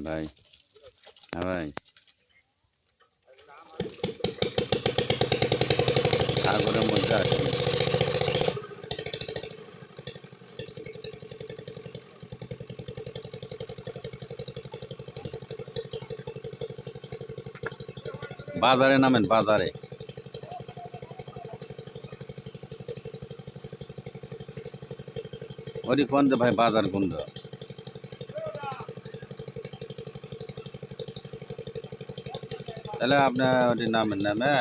ভাই, হ্যাঁ ভাই, সাগরের মধ্যে আছে। বাজারে নামেন, বাজারে। ওরি কোন ভাই, বাজার কোন? তাহলে আপনার ওটি নামেন, নামে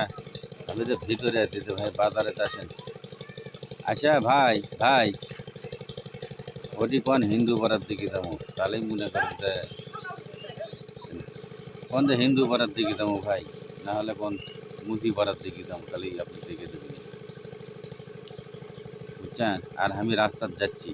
আমি তো ভিতরে আছি তো ভাই, বাজারে আসেন। আচ্ছা ভাই, ভাই ওটি কোন হিন্দু পাড়ার দিকে যাবো, তাহলেই মনে করেন যে কোন যে হিন্দু পাড়ার দিকে যাবো ভাই, না হলে কোন মুসি পাড়ার দিকে যাবো, তাহলেই আপনি দেখে দেবেন, বুঝছেন? আর আমি রাস্তার যাচ্ছি।